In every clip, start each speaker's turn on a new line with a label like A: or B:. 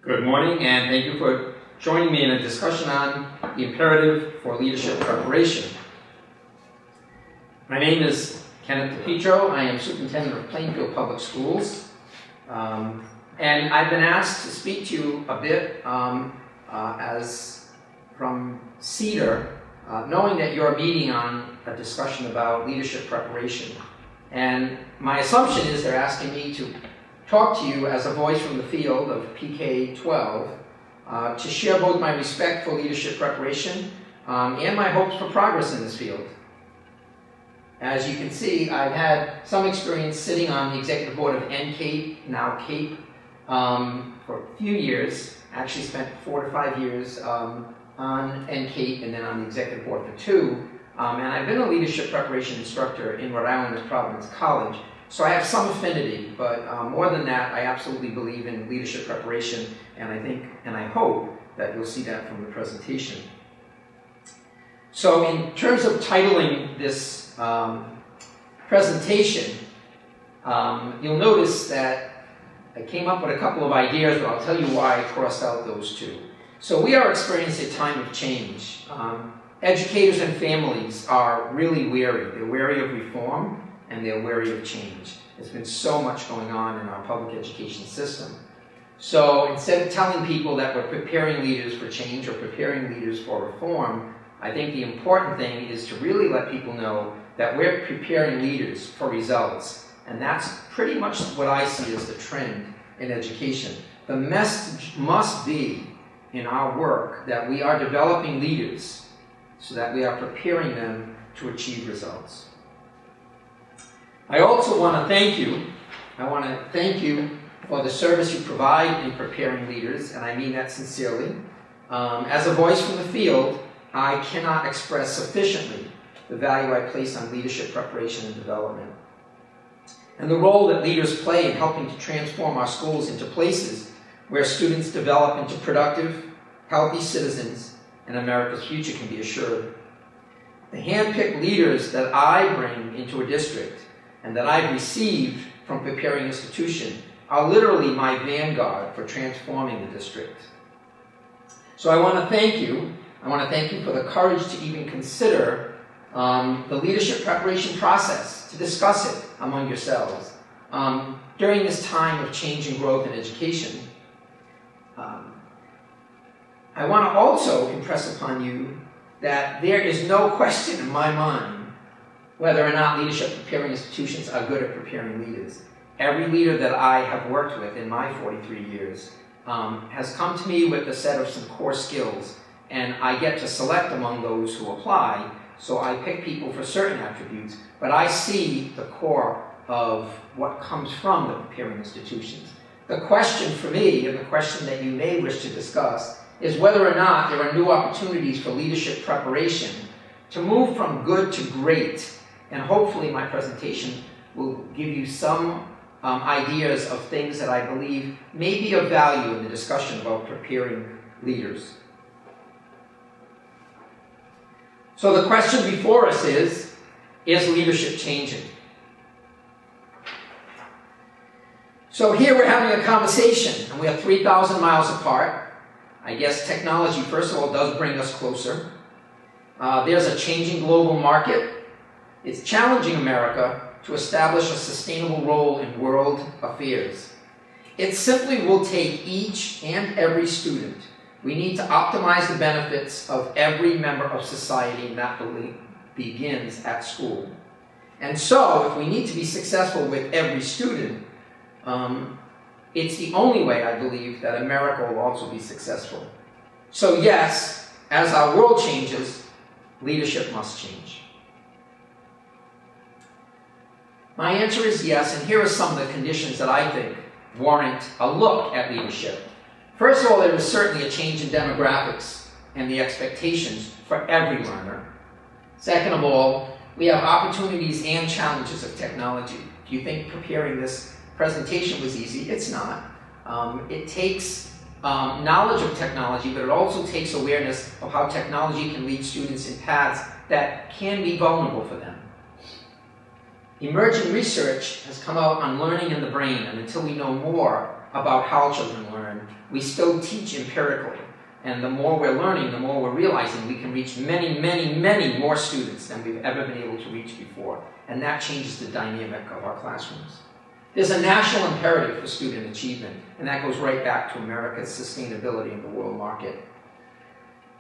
A: Good morning, and thank you for joining me in a discussion on the imperative for leadership preparation. My name is Kenneth DePietro. I am Superintendent of Plainfield Public Schools, and I've been asked to speak to you a bit as from CEDAR, knowing that you're meeting on a discussion about leadership preparation. And my assumption is they're asking me to talk to you as a voice from the field of PK-12 to share both my respect for leadership preparation and my hopes for progress in this field. As you can see, I've had some experience sitting on the executive board of NCAPE, now CAPE, for a few years. Actually spent 4 to 5 years on NCAPE and then on the executive board for 2. And I've been a leadership preparation instructor in Rhode Island at Providence College. So I have some affinity, but more than that, I absolutely believe in leadership preparation, and I think, and I hope, that you'll see that from the presentation. So in terms of titling this presentation, you'll notice that I came up with a couple of ideas, but I'll tell you why I crossed out those 2. So we are experiencing a time of change. Educators and families are really weary. They're weary of reform, and they're wary of change. There's been so much going on in our public education system. So instead of telling people that we're preparing leaders for change or preparing leaders for reform, I think the important thing is to really let people know that we're preparing leaders for results. And that's pretty much what I see as the trend in education. The message must be in our work that we are developing leaders so that we are preparing them to achieve results. I also want to thank you. I want to thank you for the service you provide in preparing leaders, and I mean that sincerely. As a voice from the field, I cannot express sufficiently the value I place on leadership preparation and development, and the role that leaders play in helping to transform our schools into places where students develop into productive, healthy citizens, and America's future can be assured. The hand-picked leaders that I bring into a district and that I've received from preparing institution are literally my vanguard for transforming the district. So I want to thank you. I want to thank you for the courage to even consider the leadership preparation process, to discuss it among yourselves during this time of change and growth in education. I want to also impress upon you that there is no question in my mind whether or not leadership preparing institutions are good at preparing leaders. Every leader that I have worked with in my 43 years has come to me with a set of some core skills, and I get to select among those who apply, so I pick people for certain attributes, but I see the core of what comes from the preparing institutions. The question for me, and the question that you may wish to discuss, is whether or not there are new opportunities for leadership preparation to move from good to great. And hopefully my presentation will give you some ideas of things that I believe may be of value in the discussion about preparing leaders. So the question before us is leadership changing? So here we're having a conversation, and we are 3,000 miles apart. I guess technology, first of all, does bring us closer. There's a changing global market. It's challenging America to establish a sustainable role in world affairs. It simply will take each and every student. We need to optimize the benefits of every member of society, and that begins at school. And so, if we need to be successful with every student, it's the only way, I believe, that America will also be successful. So yes, as our world changes, leadership must change. My answer is yes, and here are some of the conditions that I think warrant a look at leadership. First of all, there is certainly a change in demographics and the expectations for every learner. Second of all, we have opportunities and challenges of technology. Do you think preparing this presentation was easy? It's not. It takes knowledge of technology, but it also takes awareness of how technology can lead students in paths that can be vulnerable for them. Emerging research has come out on learning in the brain, and until we know more about how children learn. We still teach empirically. And the more we're learning, the more we're realizing we can reach many, many, many more students than we've ever been able to reach before. And that changes the dynamic of our classrooms. There's a national imperative for student achievement, and that goes right back to America's sustainability in the world market.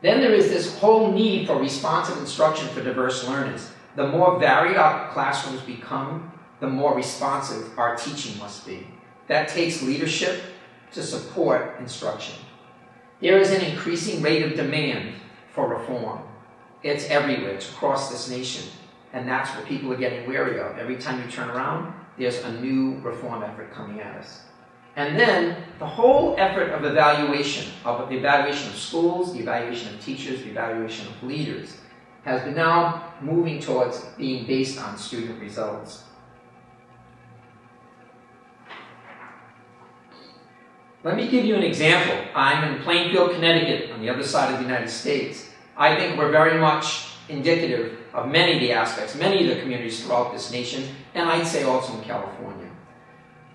A: Then there is this whole need for responsive instruction for diverse learners. The more varied our classrooms become, the more responsive our teaching must be. That takes leadership to support instruction. There is an increasing rate of demand for reform. It's everywhere, it's across this nation, and that's what people are getting wary of. Every time you turn around, there's a new reform effort coming at us. And then the whole effort of evaluation, the evaluation of schools, the evaluation of teachers, the evaluation of leaders, has been now moving towards being based on student results. Let me give you an example. I'm in Plainfield, Connecticut, on the other side of the United States. I think we're very much indicative of many of the aspects, many of the communities throughout this nation, and I'd say also in California.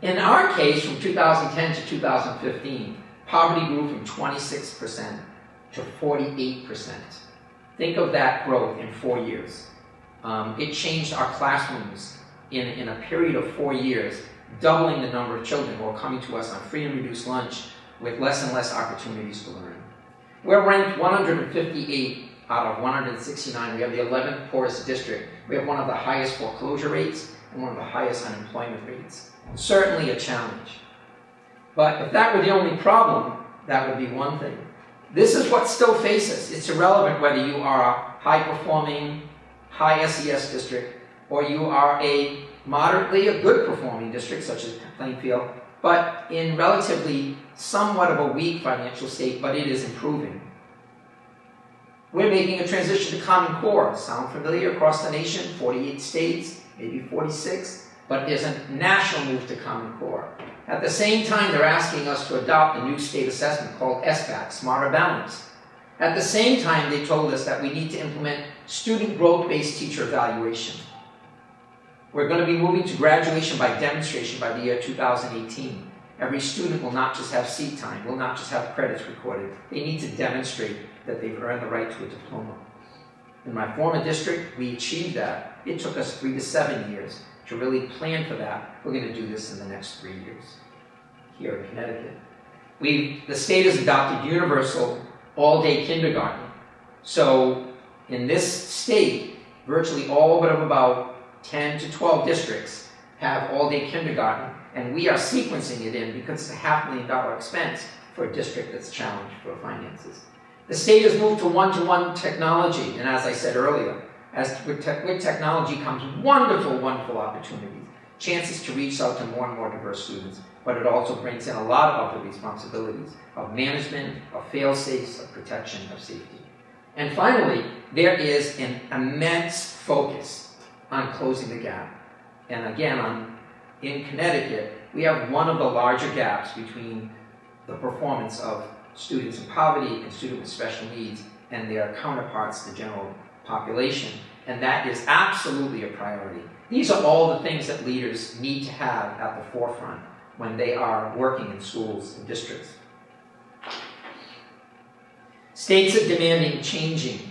A: In our case, from 2010 to 2015, poverty grew from 26% to 48%. Think of that growth in 4 years. It changed our classrooms in a period of 4 years, doubling the number of children who are coming to us on free and reduced lunch with less and less opportunities to learn. We're ranked 158 out of 169. We have the 11th poorest district. We have one of the highest foreclosure rates and one of the highest unemployment rates. Certainly a challenge. But if that were the only problem, that would be one thing. This is what still faces. It's irrelevant whether you are a high-performing, high SES district, or you are a moderately a good-performing district, such as Plainfield, but in relatively somewhat of a weak financial state, but it is improving. We're making a transition to Common Core. Sound familiar? Across the nation, 48 states, maybe 46, but there's a national move to Common Core. At the same time, they're asking us to adopt a new state assessment called SBAC, Smarter Balance. At the same time, they told us that we need to implement student growth-based teacher evaluation. We're going to be moving to graduation by demonstration by the year 2018. Every student will not just have seat time, will not just have credits recorded. They need to demonstrate that they've earned the right to a diploma. In my former district, we achieved that. It took us 3 to 7 years to really plan for that. We're going to do this in the next 3 years here in Connecticut. The state has adopted universal all-day kindergarten. So in this state, virtually all but of about 10 to 12 districts have all-day kindergarten, and we are sequencing it in because it's a $500,000 expense for a district that's challenged for finances. The state has moved to one-to-one technology, and as I said earlier, with technology comes wonderful, wonderful opportunities, chances to reach out to more and more diverse students, but it also brings in a lot of other responsibilities of management, of fail-safes, of protection, of safety. And finally, there is an immense focus on closing the gap. And again, in Connecticut, we have one of the larger gaps between the performance of students in poverty and students with special needs and their counterparts, the general population. And that is absolutely a priority. These are all the things that leaders need to have at the forefront when they are working in schools and districts. States are demanding changing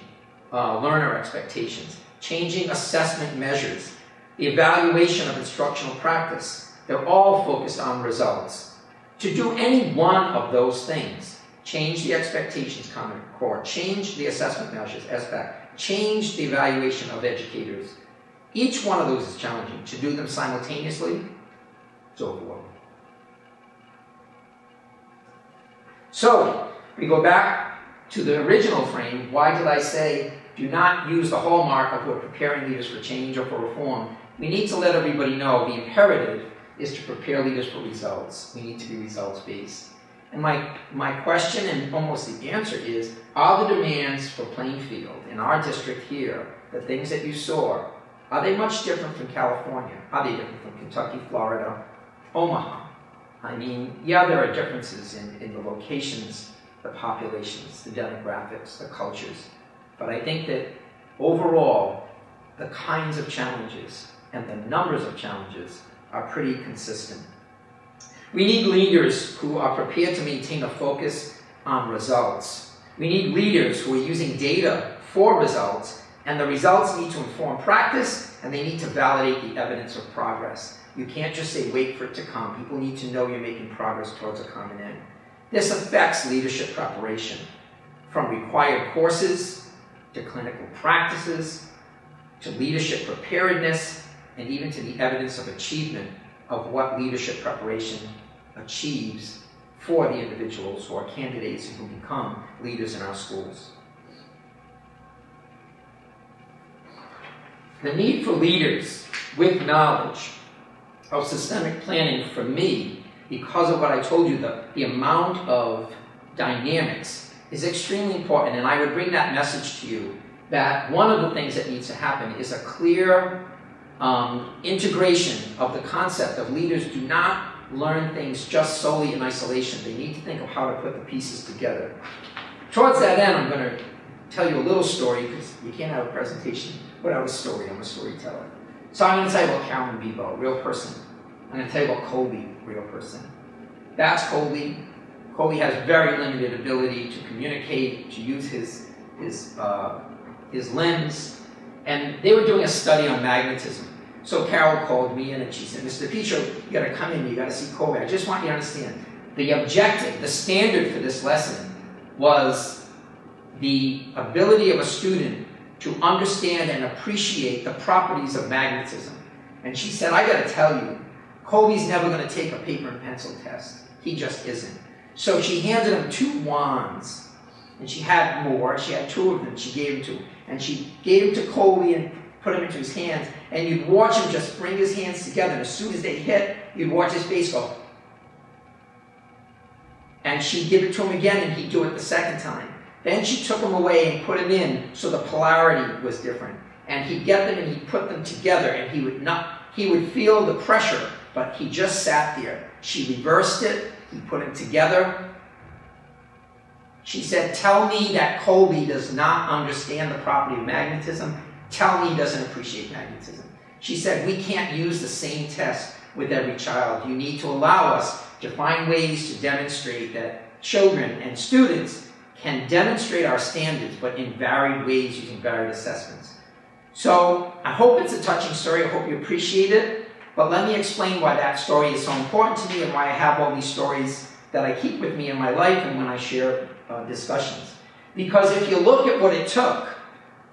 A: learner expectations, changing assessment measures, the evaluation of instructional practice. They're all focused on results. To do any one of those things, change the expectations, Common Core, change the assessment measures, SBAC, change the evaluation of educators. Each one of those is challenging. To do them simultaneously, it's overwhelming. So, we go back to the original frame. Why did I say do not use the hallmark of we're preparing leaders for change or for reform? We need to let everybody know the imperative is to prepare leaders for results. We need to be results-based. And my question and almost the answer is, are the demands for Plainfield in our district here, the things that you saw, are they much different from California? Are they different from Kentucky, Florida, Omaha? I mean, yeah, there are differences in the locations, the populations, the demographics, the cultures. But I think that overall, the kinds of challenges and the numbers of challenges are pretty consistent. We need leaders who are prepared to maintain a focus on results. We need leaders who are using data for results, and the results need to inform practice, and they need to validate the evidence of progress. You can't just say, wait for it to come. People need to know you're making progress towards a common end. This affects leadership preparation, from required courses to clinical practices, to leadership preparedness, and even to the evidence of achievement of what leadership preparation achieves for the individuals who are candidates who become leaders in our schools. The need for leaders with knowledge of systemic planning for me, because of what I told you, the amount of dynamics is extremely important, and I would bring that message to you that one of the things that needs to happen is a clear integration of the concept of leaders do not learn things just solely in isolation. They need to think of how to put the pieces together. Towards that end, I'm going to tell you a little story, because you can't have a presentation without a story. I'm a storyteller. So I'm going to tell you about Carolyn Bebo, real person. I'm going to tell you about Colby, real person. That's Colby. Colby has very limited ability to communicate, to use his limbs. And they were doing a study on magnetism. So Carol called me in and she said, Mr. Petro, you got to come in, you got to see Colby. I just want you to understand, the objective, the standard for this lesson was the ability of a student to understand and appreciate the properties of magnetism. And she said, I got to tell you, Colby's never going to take a paper and pencil test. He just isn't. So she handed him 2 wands, and she had more. She had 2 of them. She gave them to him. And she gave them to Colby and put them into his hands, and you'd watch him just bring his hands together, and as soon as they hit, you'd watch his face go. And she'd give it to him again, and he'd do it the second time. Then she took them away and put them in so the polarity was different. And he'd get them and he'd put them together, and he would feel the pressure, but he just sat there. She reversed it, he put them together. She said, tell me that Colby does not understand the property of magnetism. Tell me he doesn't appreciate magnetism. She said, we can't use the same test with every child. You need to allow us to find ways to demonstrate that children and students can demonstrate our standards, but in varied ways using varied assessments. So I hope it's a touching story. I hope you appreciate it. But let me explain why that story is so important to me and why I have all these stories that I keep with me in my life and when I share discussions. Because if you look at what it took,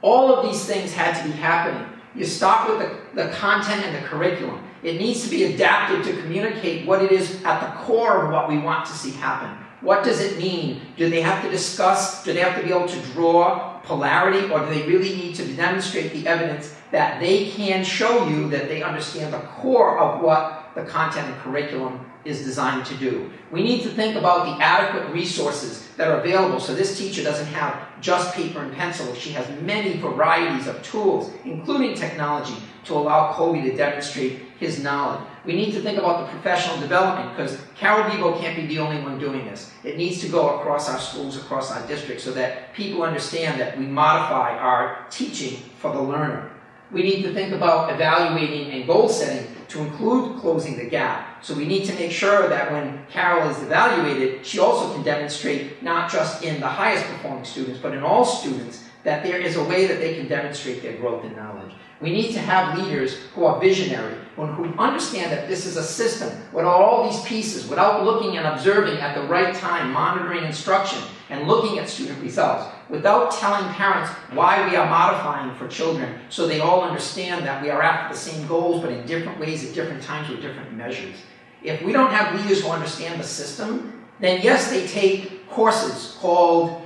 A: all of these things had to be happening. You start with the content and the curriculum. It needs to be adapted to communicate what it is at the core of what we want to see happen. What does it mean? Do they have to discuss? Do they have to be able to draw polarity? Or do they really need to demonstrate the evidence that they can show you that they understand the core of what the content and curriculum is designed to do? We need to think about the adequate resources that are available so this teacher doesn't have just paper and pencil. She has many varieties of tools, including technology, to allow Colby to demonstrate his knowledge. We need to think about the professional development, because Carol Bebo can't be the only one doing this. It needs to go across our schools, across our districts, so that people understand that we modify our teaching for the learner. We need to think about evaluating and goal setting to include closing the gap. So we need to make sure that when Carol is evaluated, she also can demonstrate, not just in the highest performing students, but in all students, that there is a way that they can demonstrate their growth in knowledge. We need to have leaders who are visionary, who understand that this is a system with all these pieces, without looking and observing at the right time, monitoring instruction, and looking at student results, without telling parents why we are modifying for children, so they all understand that we are after the same goals, but in different ways at different times with different measures. If we don't have leaders who understand the system, then yes, they take courses called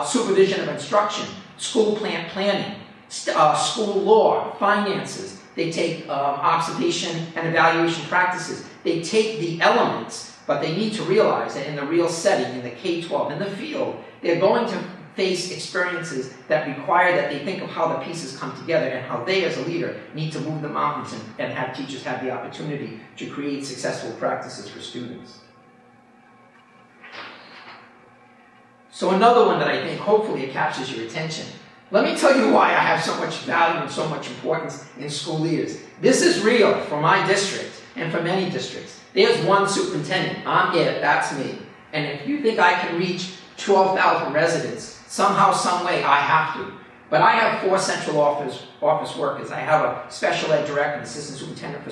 A: supervision of instruction, school plant planning, school law, finances. They take observation and evaluation practices. They take the elements, but they need to realize that in the real setting, in the K-12, in the field, they're going to face experiences that require that they think of how the pieces come together and how they, as a leader, need to move the mountains and have teachers have the opportunity to create successful practices for students. So another one that I think hopefully it captures your attention. Let me tell you why I have so much value and so much importance in school leaders. This is real for my district, and for many districts. There's one superintendent, I'm it, that's me. And if you think I can reach 12,000 residents, somehow, some way, I have to. But I have 4 central office workers. I have a special ed director, an assistant superintendent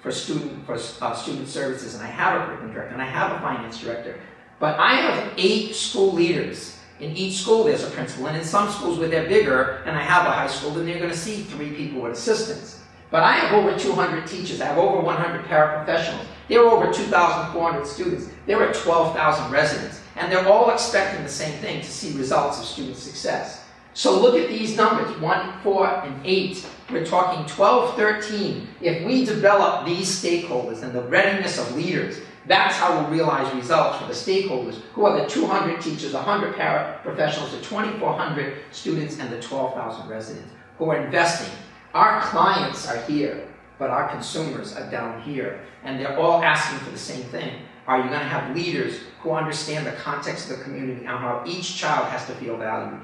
A: for student services, and I have a curriculum director, and I have a finance director. But I have 8 school leaders. In each school there's a principal, and in some schools where they're bigger, and I have a high school, then they're going to see 3 people with assistants. But I have over 200 teachers. I have over 100 paraprofessionals. There are over 2,400 students. There are 12,000 residents. And they're all expecting the same thing, to see results of student success. So look at these numbers, 1, 4, and 8. We're talking 12, 13. If we develop these stakeholders and the readiness of leaders, that's how we'll realize results for the stakeholders, who are the 200 teachers, 100 paraprofessionals, the 2,400 students, and the 12,000 residents who are investing. Our clients are here, but our consumers are down here, and they're all asking for the same thing. Are you going to have leaders who understand the context of the community and how each child has to feel valued?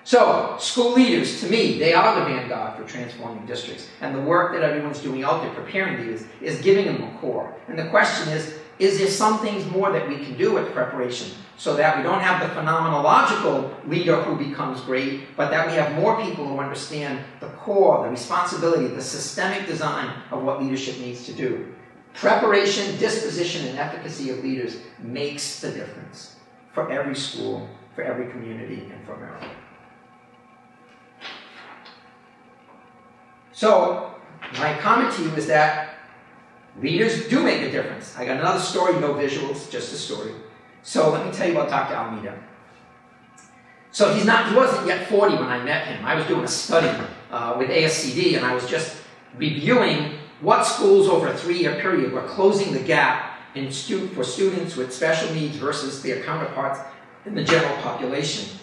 A: So, school leaders, to me, they are the vanguard for transforming districts, and the work that everyone's doing out there preparing leaders is giving them a core. And the question is there some things more that we can do with preparation so that we don't have the phenomenological leader who becomes great, but that we have more people who understand the core, the responsibility, the systemic design of what leadership needs to do. Preparation, disposition, and efficacy of leaders makes the difference for every school, for every community, and for Maryland. So, my comment to you is that leaders do make a difference. I got another story, no visuals, just a story. So let me tell you about Dr. Almeida. So he wasn't yet 40 when I met him. I was doing a study with ASCD, and I was just reviewing what schools over a 3-year period were closing the gap for students with special needs versus their counterparts in the general population.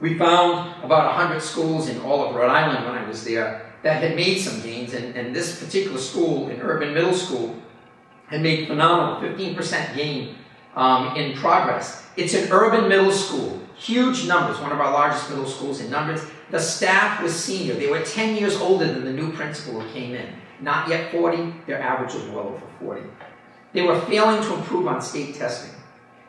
A: We found about 100 schools in all of Rhode Island when I was there that had made some gains, and this particular school, an urban middle school, had made phenomenal 15% gain in progress. It's an urban middle school, huge numbers, one of our largest middle schools in numbers. The staff was senior. They were 10 years older than the new principal who came in. Not yet 40, their average was well over 40. They were failing to improve on state testing.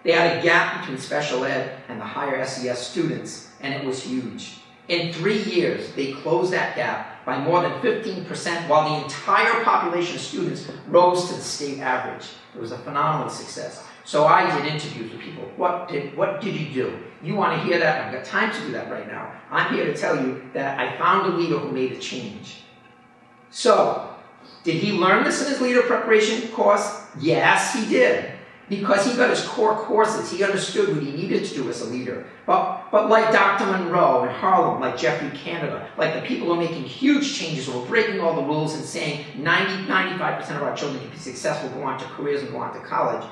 A: They had a gap between special ed and the higher SES students, and it was huge. In 3 years, they closed that gap by more than 15%, while the entire population of students rose to the state average. It was a phenomenal success. So I did interviews with people. What did you do? You want to hear that? I've got time to do that right now. I'm here to tell you that I found a leader who made a change. So, did he learn this in his leader preparation course? Yes, he did. Because he got his core courses, he understood what he needed to do as a leader. But like Dr. Monroe in Harlem, like Jeffrey Canada, like the people who are making huge changes, who are breaking all the rules and saying 95% of our children can be successful, go on to careers and go on to college,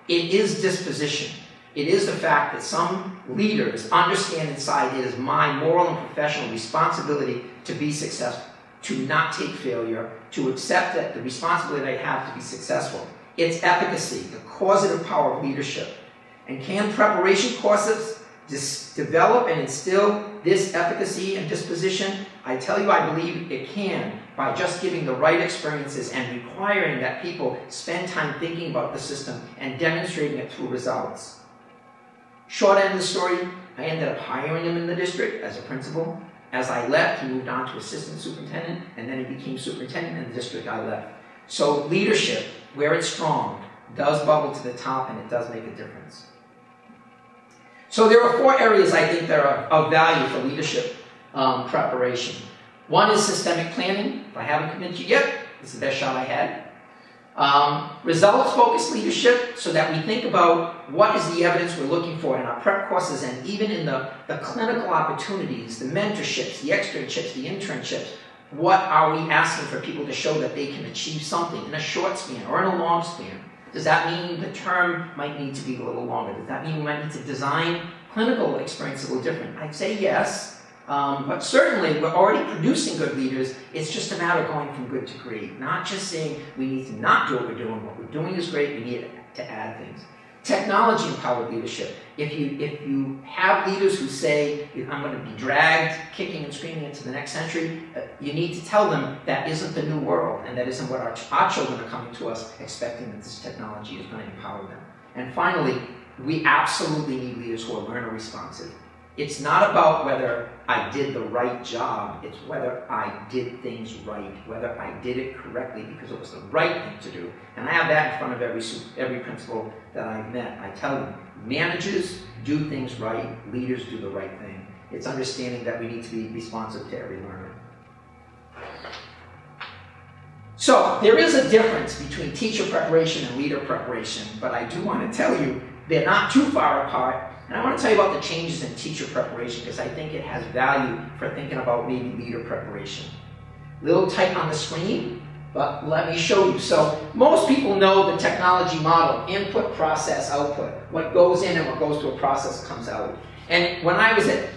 A: it is disposition. It is the fact that some leaders understand inside it is my moral and professional responsibility to be successful, to not take failure, to accept that the responsibility I have to be successful. It's efficacy, the causative power of leadership. And can preparation courses develop and instill this efficacy and disposition? I tell you, I believe it can, by just giving the right experiences and requiring that people spend time thinking about the system and demonstrating it through results. Short end of the story, I ended up hiring him in the district as a principal. As I left, he moved on to assistant superintendent, and then he became superintendent in the district I left. So leadership, where it's strong, does bubble to the top, and it does make a difference. So there are 4 areas I think that are of value for leadership preparation. One is systemic planning. If I haven't convinced you yet, it's the best shot I had. Results-focused leadership, so that we think about what is the evidence we're looking for in our prep courses and even in the clinical opportunities, the mentorships, the externships, the internships. What are we asking for people to show that they can achieve something in a short span or in a long span? Does that mean the term might need to be a little longer? Does that mean we might need to design clinical experience a little different? I'd say yes. But certainly, we're already producing good leaders. It's just a matter of going from good to great, not just saying we need to not do what we're doing. What we're doing is great. We need to add things. Technology-empowered leadership. If you have leaders who say, I'm going to be dragged, kicking and screaming into the next century, you need to tell them that isn't the new world, and that isn't what our children are coming to us expecting that this technology is going to empower them. And finally, we absolutely need leaders who are learner responsive. It's not about whether I did the right job, it's whether I did things right, whether I did it correctly because it was the right thing to do. And I have that in front of every principal that I've met. I tell them, managers do things right, leaders do the right thing. It's understanding that we need to be responsive to every learner. So there is a difference between teacher preparation and leader preparation, but I do want to tell you they're not too far apart. And I want to tell you about the changes in teacher preparation because I think it has value for thinking about maybe leader preparation. A little tight on the screen, but let me show you. So most people know the technology model, input, process, output. What goes in and what goes to a process comes out. And when I was at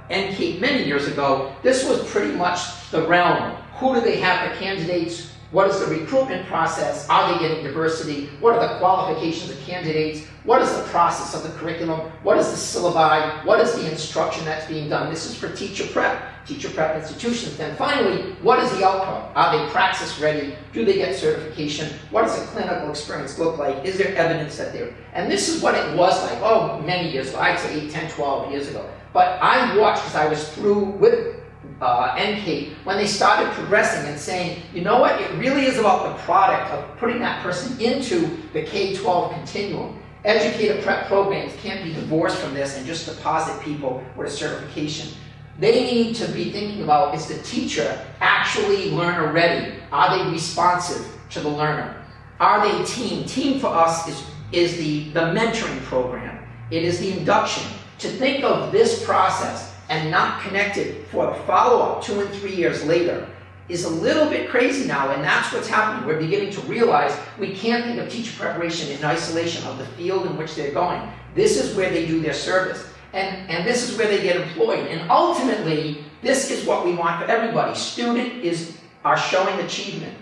A: NCAPE many years ago, this was pretty much the realm. Who do they have the candidates? What is the recruitment process? Are they getting diversity? What are the qualifications of candidates? What is the process of the curriculum? What is the syllabi? What is the instruction that's being done? This is for teacher prep institutions. Then finally, what is the outcome? Are they praxis ready? Do they get certification? What does a clinical experience look like? Is there evidence that they're... And this is what it was like, many years ago. I'd say 8, 10, 12 years ago. But I watched, because I was through with NCAPE, when they started progressing and saying, you know what, it really is about the product of putting that person into the K-12 continuum. Educator prep programs can't be divorced from this and just deposit people with a certification. They need to be thinking about, is the teacher actually learner ready? Are they responsive to the learner? Are they team? Team for us is the mentoring program. It is the induction. To think of this process and not connected for the follow-up 2 and 3 years later is a little bit crazy now, and that's what's happening. We're beginning to realize we can't think of teacher preparation in isolation of the field in which they're going. This is where they do their service, and this is where they get employed. And ultimately, this is what we want for everybody. Students are showing achievement.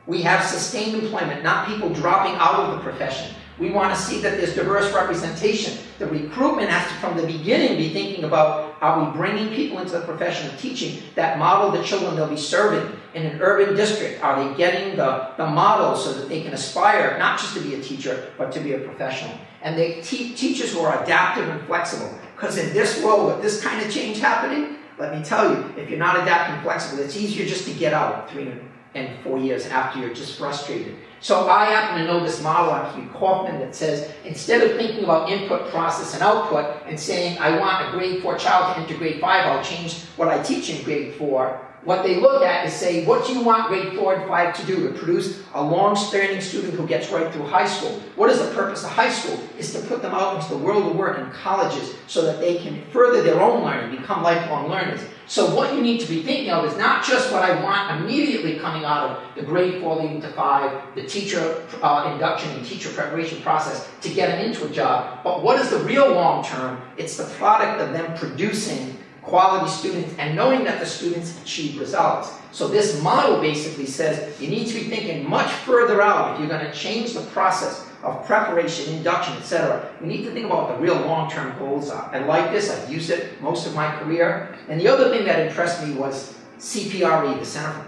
A: We have sustained employment, not people dropping out of the profession. We want to see that there's diverse representation. The recruitment has to, from the beginning, be thinking about, are we bringing people into the profession of teaching that model the children they'll be serving in an urban district? Are they getting the model so that they can aspire not just to be a teacher, but to be a professional? And they teachers who are adaptive and flexible. Because in this world, with this kind of change happening, let me tell you, if you're not adaptive and flexible, it's easier just to get out 3 and 4 years after you're just frustrated. So I happen to know this model out of Kaufman that says, instead of thinking about input, process, and output, and saying, I want a grade 4 child to enter grade 5, I'll change what I teach in grade 4. What they look at is say, what do you want grade 4 and 5 to do? To produce a long-standing student who gets right through high school. What is the purpose of high school? Is to put them out into the world of work in colleges so that they can further their own learning, become lifelong learners. So what you need to be thinking of is not just what I want immediately coming out of the grade 4 leading to 5, the teacher induction and teacher preparation process to get them into a job, but what is the real long term? It's the product of them producing quality students and knowing that the students achieve results. So this model basically says you need to be thinking much further out if you're going to change the process of preparation, induction, etc. We need to think about what the real long-term goals are. I like this. I've used it most of my career. And the other thing that impressed me was CPRE, the Center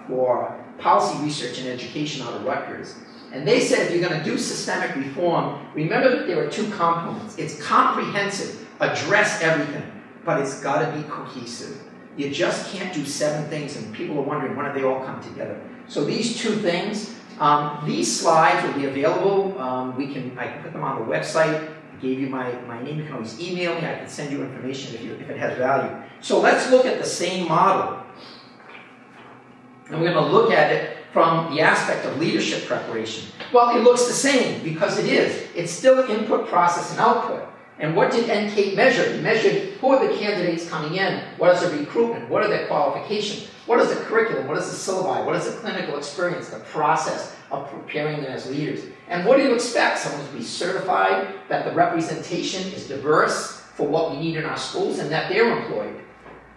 A: for Policy Research and Education out of Rutgers. And they said if you're going to do systemic reform, remember that there are 2 components. It's comprehensive, address everything, but it's got to be cohesive. You just can't do 7 things, and people are wondering when do they all come together. So these 2 things, these slides will be available. I can put them on the website. I gave you my name. You can always email me. I can send you information if it has value. So let's look at the same model. And we're going to look at it from the aspect of leadership preparation. Well, it looks the same because it is. It's still input, process, and output. And what did NCAPE measure? It measured who are the candidates coming in, what is the recruitment, what are their qualifications, what is the curriculum, what is the syllabi, what is the clinical experience, the process of preparing them as leaders. And what do you expect? Someone to be certified, that the representation is diverse for what we need in our schools, and that they're employed.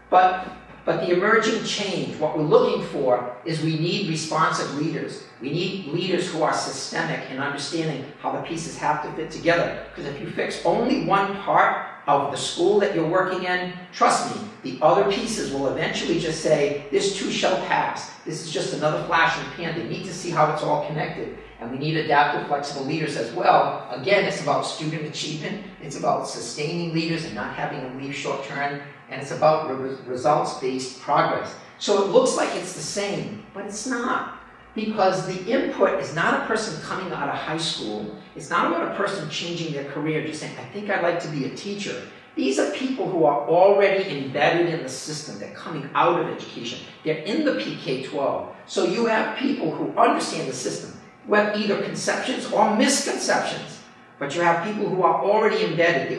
A: But But the emerging change, what we're looking for, is we need responsive leaders. We need leaders who are systemic in understanding how the pieces have to fit together. Because if you fix only one part of the school that you're working in, trust me, the other pieces will eventually just say, this too shall pass. This is just another flash in the pan. They need to see how it's all connected. And we need adaptive, flexible leaders as well. Again, it's about student achievement. It's about sustaining leaders and not having them leave short term. And it's about results-based progress. So it looks like it's the same, but it's not. Because the input is not a person coming out of high school. It's not about a person changing their career, just saying, I think I'd like to be a teacher. These are people who are already embedded in the system. They're coming out of education. They're in the PK-12. So you have people who understand the system, who have either conceptions or misconceptions. But you have people who are already embedded.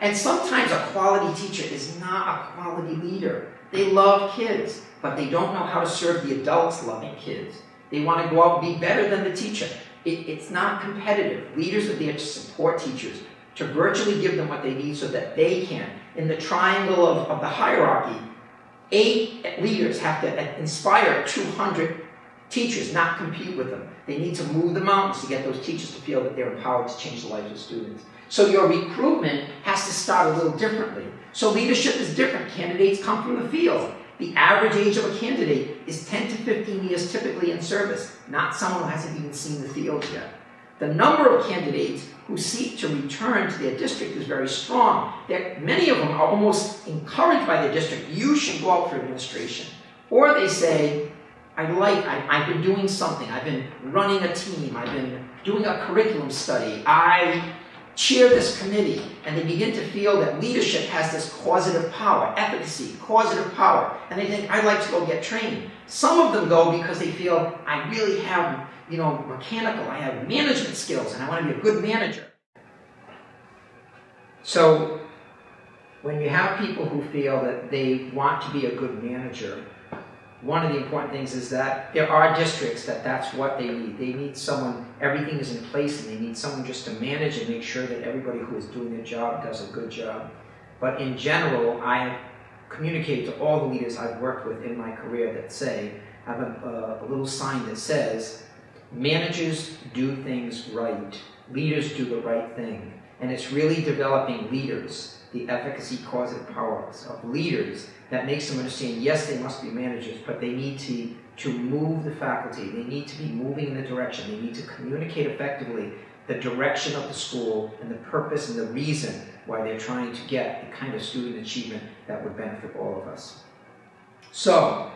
A: And sometimes a quality teacher is not a quality leader. They love kids, but they don't know how to serve the adults loving kids. They want to go out and be better than the teacher. It's not competitive. Leaders are there to support teachers, to virtually give them what they need so that they can. In the triangle of the hierarchy, 8 leaders have to inspire 200 teachers, not compete with them. They need to move the mountains to get those teachers to feel that they're empowered to change the lives of students. So your recruitment has to start a little differently. So leadership is different. Candidates come from the field. The average age of a candidate is 10 to 15 years typically in service, not someone who hasn't even seen the field yet. The number of candidates who seek to return to their district is very strong. Many of them are almost encouraged by their district. You should go out for administration. Or they say, I've been doing something. I've been running a team. I've been doing a curriculum study. I chair this committee. And they begin to feel that leadership has this causative power, efficacy, causative power. And they think, I'd like to go get trained. Some of them go because they feel, I really have, mechanical, I have management skills, and I want to be a good manager. So when you have people who feel that they want to be a good manager, one of the important things is that there are districts that's what they need. They need someone, everything is in place, and they need someone just to manage and make sure that everybody who is doing their job does a good job. But in general, I communicate to all the leaders I've worked with in my career that say, I have a little sign that says, managers do things right. Leaders do the right thing. And it's really developing leaders, the efficacy, causative powers of leaders that makes them understand, yes, they must be managers, but they need to move the faculty. They need to be moving in the direction. They need to communicate effectively the direction of the school and the purpose and the reason why they're trying to get the kind of student achievement that would benefit all of us. So,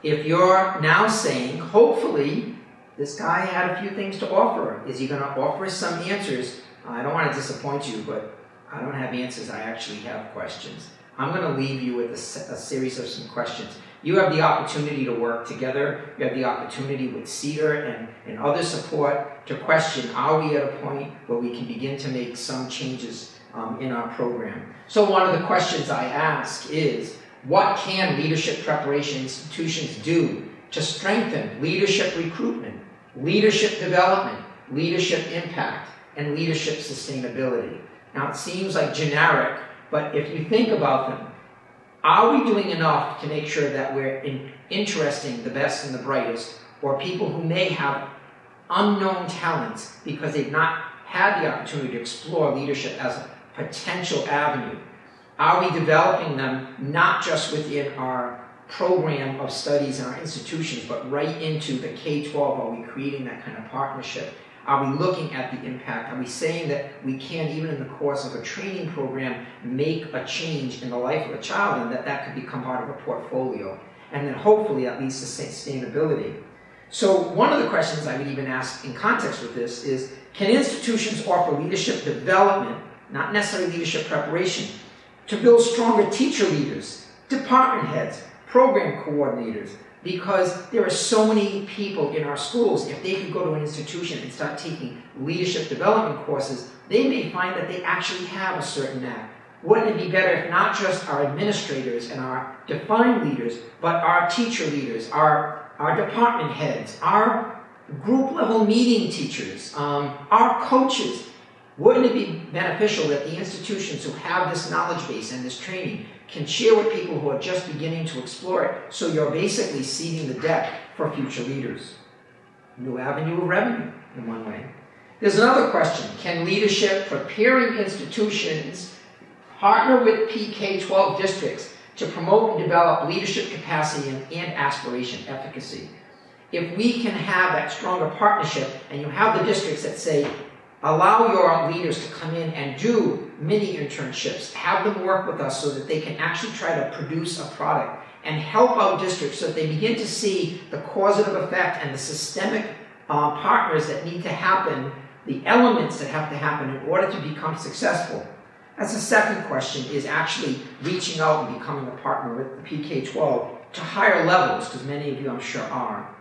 A: if you're now saying, hopefully, this guy had a few things to offer. Is he going to offer some answers? I don't want to disappoint you, but I don't have answers. I actually have questions. I'm going to leave you with a series of some questions. You have the opportunity to work together. You have the opportunity with CEDAR and other support to question, are we at a point where we can begin to make some changes in our program? So one of the questions I ask is, what can leadership preparation institutions do to strengthen leadership recruitment, leadership development, leadership impact, and leadership sustainability? Now it seems like generic, but if you think about them, are we doing enough to make sure that we're interesting the best and the brightest, or people who may have unknown talents because they've not had the opportunity to explore leadership as a potential avenue? Are we developing them not just within our program of studies in our institutions, but right into the K-12? Are we creating that kind of partnership? Are we looking at the impact? Are we saying that we can, even in the course of a training program, make a change in the life of a child, and that could become part of a portfolio? And then hopefully that leads to sustainability. So one of the questions I would even ask in context with this is, can institutions offer leadership development, not necessarily leadership preparation, to build stronger teacher leaders, department heads, program coordinators? Because there are so many people in our schools, if they could go to an institution and start taking leadership development courses, they may find that they actually have a certain knack. Wouldn't it be better if not just our administrators and our defined leaders, but our teacher leaders, our department heads, our group level meeting teachers, our coaches, Wouldn't it be beneficial that the institutions who have this knowledge base and this training can share with people who are just beginning to explore it, so you're basically seeding the deck for future leaders? New avenue of revenue, in one way. There's another question. Can leadership preparing institutions partner with PK-12 districts to promote and develop leadership capacity and aspiration, efficacy? If we can have that stronger partnership, and you have the districts that say, allow your leaders to come in and do mini internships, have them work with us so that they can actually try to produce a product and help out districts so that they begin to see the causative effect and the systemic partners that need to happen, the elements that have to happen in order to become successful. That's the second question, is actually reaching out and becoming a partner with the PK-12 to higher levels, because many of you I'm sure are.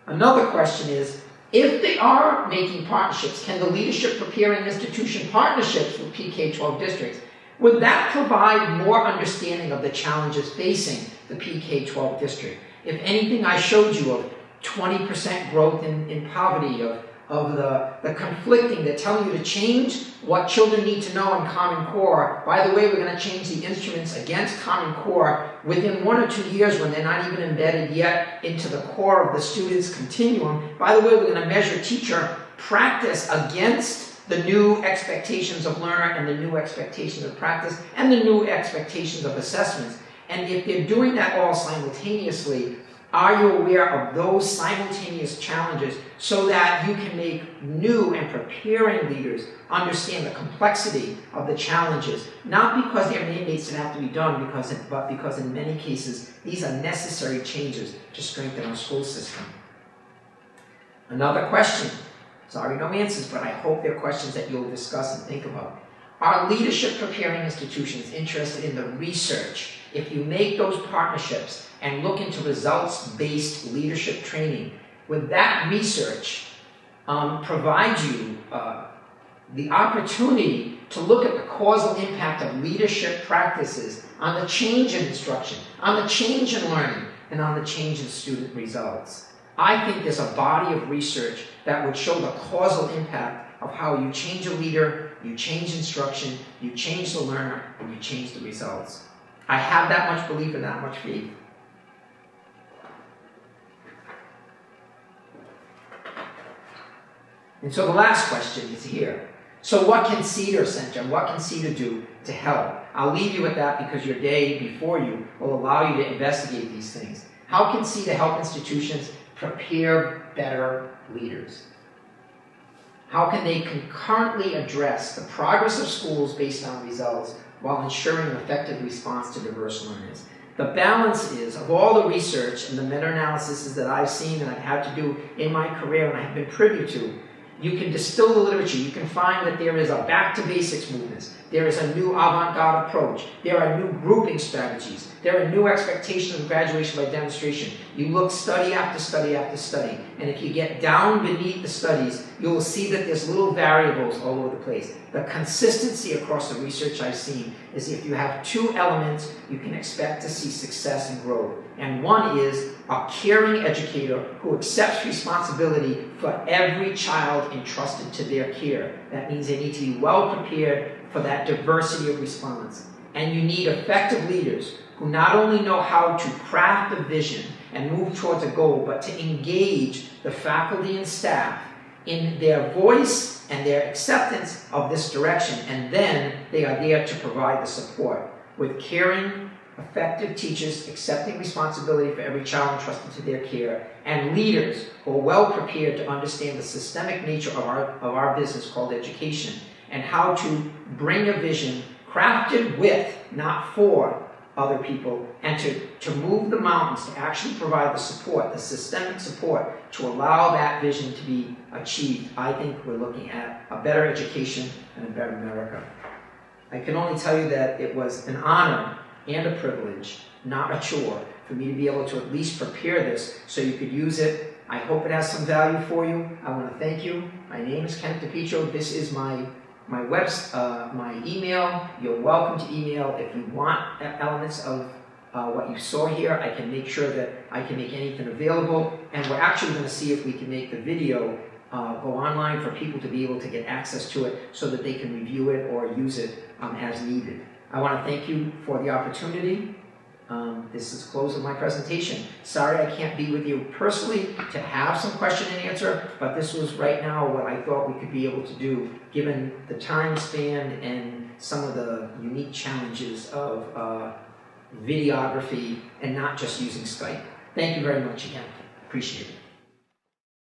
A: Another question is, if they are making partnerships, can the leadership preparing institution partnerships with PK-12 districts, would that provide more understanding of the challenges facing the PK-12 district? If anything I showed you of 20% growth in poverty, of the conflicting, they're telling you to change what children need to know in Common Core. By the way, we're going to change the instruments against Common Core within 1 or 2 years when they're not even embedded yet into the core of the student's continuum. By the way, we're going to measure teacher practice against the new expectations of learner and the new expectations of practice and the new expectations of assessments. And if they're doing that all simultaneously, are you aware of those simultaneous challenges so that you can make new and preparing leaders understand the complexity of the challenges, not because they're mandates that have to be done, but because in many cases these are necessary changes to strengthen our school system? Another question. Sorry, no answers, but I hope they're questions that you'll discuss and think about. Are leadership preparing institutions interested in the research? If you make those partnerships and look into results-based leadership training, would that research provide you the opportunity to look at the causal impact of leadership practices on the change in instruction, on the change in learning, and on the change in student results? I think there's a body of research that would show the causal impact of how you change a leader, you change instruction, you change the learner, and you change the results. I have that much belief and that much faith. And so the last question is here. So what can Cedar Center, what can Cedar do to help? I'll leave you with that because your day before you will allow you to investigate these things. How can Cedar help institutions prepare better leaders? How can they concurrently address the progress of schools based on results while ensuring an effective response to diverse learners? The balance is, of all the research and the meta-analyses that I've seen and I've had to do in my career and I've been privy to, you can distill the literature. You can find that there is a back-to-basics movement. There is a new avant-garde approach. There are new grouping strategies. There are new expectations of graduation by demonstration. You look study after study after study, and if you get down beneath the studies, you will see that there's little variables all over the place. The consistency across the research I've seen is if you have two elements, you can expect to see success and growth. And one is a caring educator who accepts responsibility for every child entrusted to their care. That means they need to be well prepared for that diversity of response. And you need effective leaders who not only know how to craft a vision and move towards a goal, but to engage the faculty and staff in their voice and their acceptance of this direction. And then they are there to provide the support with caring, effective teachers accepting responsibility for every child entrusted to their care, and leaders who are well prepared to understand the systemic nature of our business called education and how to bring a vision crafted with, not for, other people, and to move the mountains, to actually provide the support, the systemic support to allow that vision to be achieved. I think we're looking at a better education and a better America. I can only tell you that it was an honor and a privilege, not a chore, for me to be able to at least prepare this so you could use it. I hope it has some value for you. I want to thank you. My name is Kenneth DePietro. This is my email. You're welcome to email if you want elements of what you saw here. I can make sure that I can make anything available. And we're actually going to see if we can make the video go online for people to be able to get access to it so that they can review it or use it as needed. I want to thank you for the opportunity. This is the close of my presentation. Sorry I can't be with you personally to have some question and answer, but this was right now what I thought we could be able to do given the time span and some of the unique challenges of videography and not just using Skype. Thank you very much again. Appreciate it.